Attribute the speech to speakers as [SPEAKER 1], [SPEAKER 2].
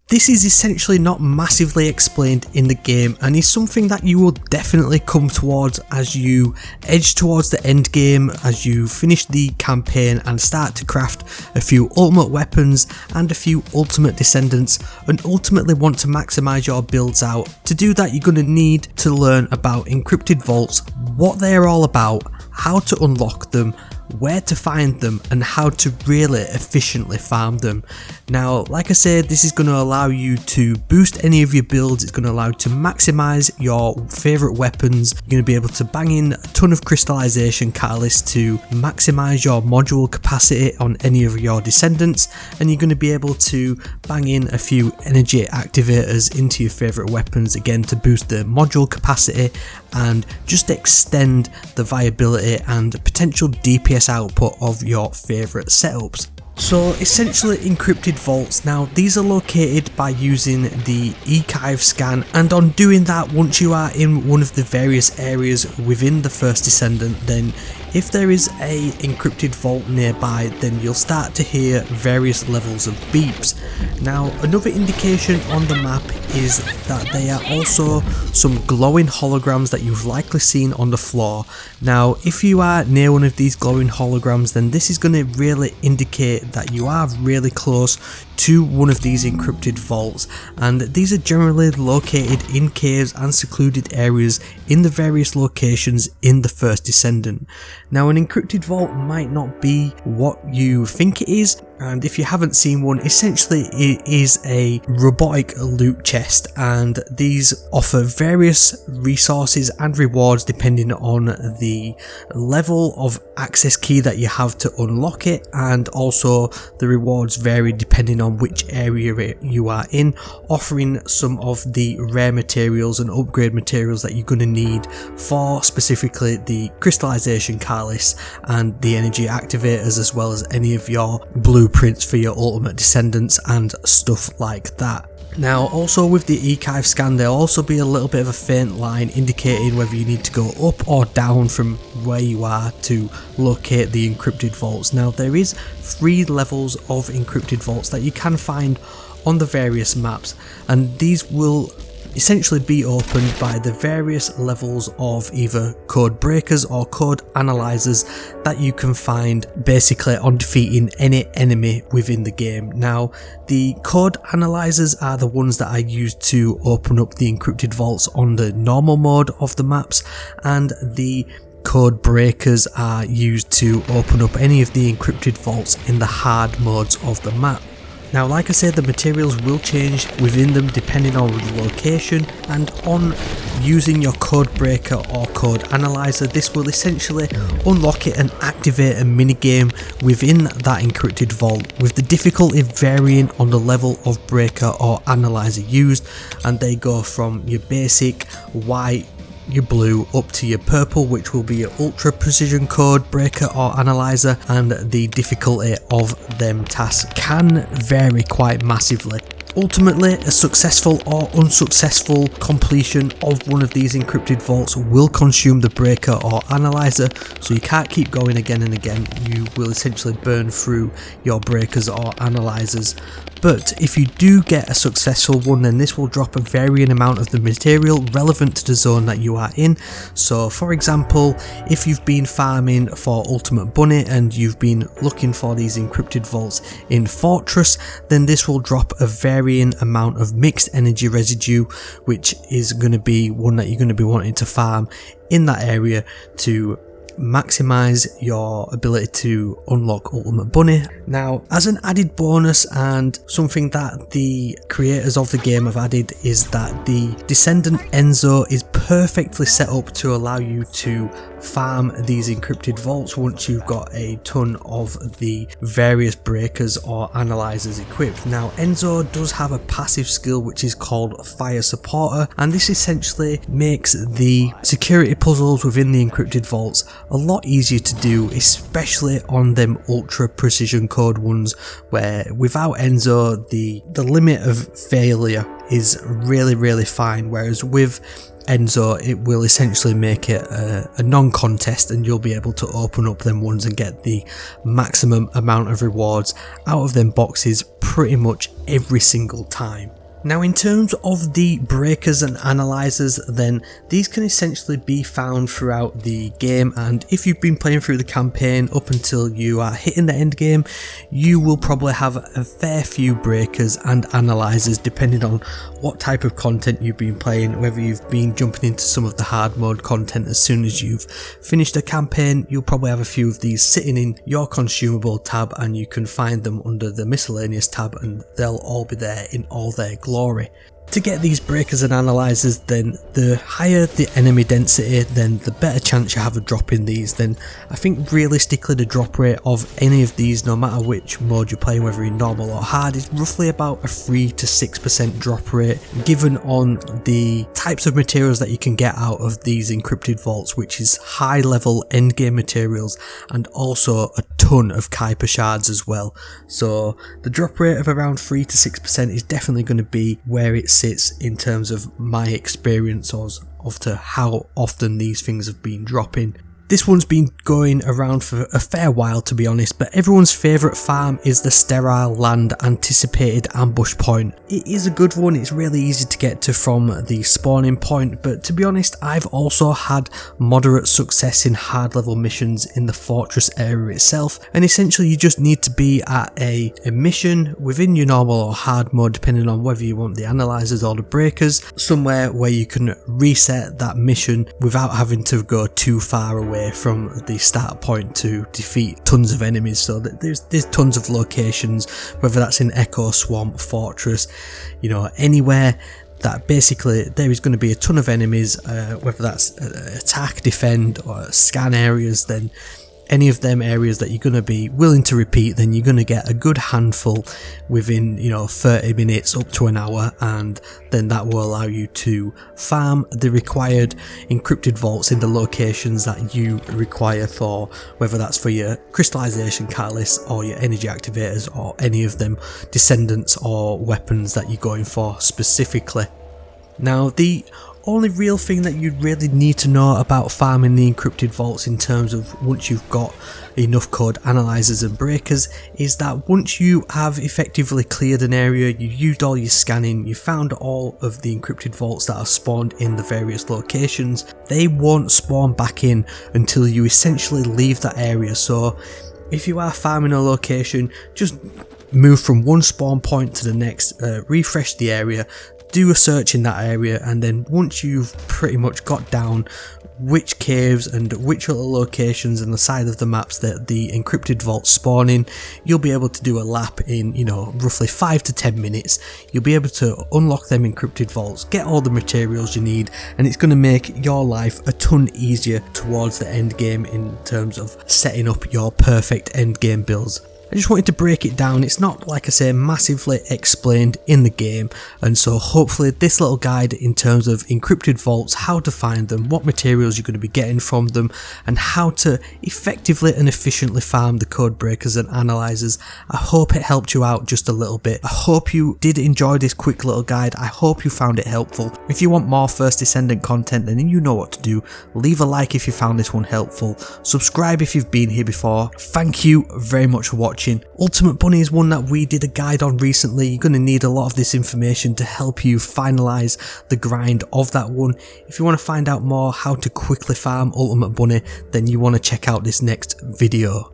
[SPEAKER 1] This is essentially not massively explained in the game and is something that you will definitely come towards as you edge towards the end game, as you finish the campaign and start to craft a few ultimate weapons and a few ultimate descendants, and ultimately want to maximise your builds out. To do that, you're going to need to learn about Encrypted Vaults, what they're all about, how to unlock them, where to find them, and how to really efficiently farm them. Now, like I said, this is going to allow you to boost any of your builds. It's going to allow you to maximize your favorite weapons. You're going to be able to bang in a ton of crystallization catalysts to maximize your module capacity on any of your descendants, and you're going to be able to bang in a few energy activators into your favorite weapons again to boost the module capacity and just extend the viability and potential DPS output of your favorite setups. So essentially, Encrypted Vaults, now these are located by using the archive scan, and on doing that, once you are in one of the various areas within the First Descendant, then if there is a encrypted vault nearby, then you'll start to hear various levels of beeps. Now, another indication on the map is that there are also some glowing holograms that you've likely seen on the floor. Now, if you are near one of these glowing holograms, then this is going to really indicate that you are really close to one of these encrypted vaults, and these are generally located in caves and secluded areas in the various locations in the First Descendant. Now, an encrypted vault might not be what you think it is, and if you haven't seen one, essentially it is a robotic loot chest, and these offer various resources and rewards depending on the level of access key that you have to unlock it, and also the rewards vary depending on which area you are in, offering some of the rare materials and upgrade materials that you're going to need for specifically the crystallization catalysts and the energy activators, as well as any of your blueprints for your ultimate descendants and stuff like that. Now, also with the archive scan, there'll also be a little bit of a faint line indicating whether you need to go up or down from where you are to locate the encrypted vaults. Now, there is 3 levels of encrypted vaults that you can find on the various maps, and these will essentially be opened by the various levels of either code breakers or code analyzers that you can find basically on defeating any enemy within the game. Now, the code analyzers are the ones that I used to open up the encrypted vaults on the normal mode of the maps, and the code breakers are used to open up any of the encrypted vaults in the hard modes of the map. Now, like I said, the materials will change within them depending on the location, and on using your code breaker or code analyzer, this will essentially unlock it and activate a minigame within that encrypted vault, with the difficulty varying on the level of breaker or analyzer used, and they go from your basic white, your blue, up to your purple, which will be your ultra precision code breaker or analyzer, and the difficulty of them tasks can vary quite massively. Ultimately, a successful or unsuccessful completion of one of these encrypted vaults will consume the breaker or analyzer, so you can't keep going again and again. You will essentially burn through your breakers or analyzers. But if you do get a successful one, then this will drop a varying amount of the material relevant to the zone that you are in. So for example, if you've been farming for Ultimate Bunny and you've been looking for these encrypted vaults in Fortress, then this will drop a varying amount of mixed energy residue, which is going to be one that you're going to be wanting to farm in that area to maximize your ability to unlock Ultimate Bunny. Now, as an added bonus, and something that the creators of the game have added, is that the Descendant Enzo is perfectly set up to allow you to farm these encrypted vaults once you've got a ton of the various breakers or analyzers equipped. Now, Enzo does have a passive skill which is called Fire Supporter, and this essentially makes the security puzzles within the encrypted vaults a lot easier to do, especially on them ultra precision code ones, where without Enzo the limit of failure is really fine, whereas with Enzo, it will essentially make it a non-contest, and you'll be able to open up them ones and get the maximum amount of rewards out of them boxes pretty much every single time. Now, in terms of the breakers and analyzers, then these can essentially be found throughout the game, and if you've been playing through the campaign up until you are hitting the end game, you will probably have a fair few breakers and analyzers depending on what type of content you've been playing. Whether you've been jumping into some of the hard mode content as soon as you've finished a campaign, you'll probably have a few of these sitting in your consumable tab, and you can find them under the miscellaneous tab, and they'll all be there in all their glory. To get these breakers and analyzers, then the higher the enemy density, then the better chance you have of dropping these. Then I think realistically the drop rate of any of these, no matter which mode you're playing, whether in normal or hard, is roughly about a 3 to 6% drop rate, given on the types of materials that you can get out of these encrypted vaults, which is high level endgame materials and also a ton of Kuiper shards as well. So the drop rate of around 3 to 6% is definitely going to be where it sits in terms of my experience of to how often these things have been dropping. This one's been going around for a fair while, to be honest, but everyone's favourite farm is the Sterile Land Anticipated Ambush Point. It is a good one, it's really easy to get to from the spawning point, but to be honest, I've also had moderate success in hard level missions in the fortress area itself, and essentially you just need to be at a mission within your normal or hard mode, depending on whether you want the analyzers or the breakers, somewhere where you can reset that mission without having to go too far away from the start point to defeat tons of enemies. So that there's tons of locations, whether that's in Echo, Swamp, Fortress, you know, anywhere that basically there is going to be a ton of enemies, whether that's attack, defend or scan areas. Then any of them areas that you're going to be willing to repeat, then you're going to get a good handful within, you know, 30 minutes up to an hour, and then that will allow you to farm the required encrypted vaults in the locations that you require, for whether that's for your crystallization catalysts or your energy activators or any of them descendants or weapons that you're going for specifically. Now, the only real thing that you'd really need to know about farming the encrypted vaults in terms of once you've got enough code analyzers and breakers is that once you have effectively cleared an area, you used all your scanning, you found all of the encrypted vaults that are spawned in the various locations, they won't spawn back in until you essentially leave that area. So if you are farming a location, just move from one spawn point to the next, refresh the area, do a search in that area, and then once you've pretty much got down which caves and which other locations on the side of the maps that the encrypted vaults spawn in, you'll be able to do a lap in, you know, roughly 5 to 10 minutes. You'll be able to unlock them encrypted vaults, get all the materials you need, and it's going to make your life a ton easier towards the end game in terms of setting up your perfect end game builds. I just wanted to break it down. It's not, like I say, massively explained in the game, and so hopefully this little guide in terms of encrypted vaults, how to find them, what materials you're going to be getting from them, and how to effectively and efficiently farm the code breakers and analyzers, I hope it helped you out just a little bit. I hope you did enjoy this quick little guide. I hope you found it helpful. If you want more First Descendant content, then you know what to do. Leave a like if you found this one helpful. Subscribe if you've been here before. Thank you very much for watching. Ultimate Bunny is one that we did a guide on recently. You're going to need a lot of this information to help you finalise the grind of that one. If you want to find out more how to quickly farm Ultimate Bunny, then you want to check out this next video.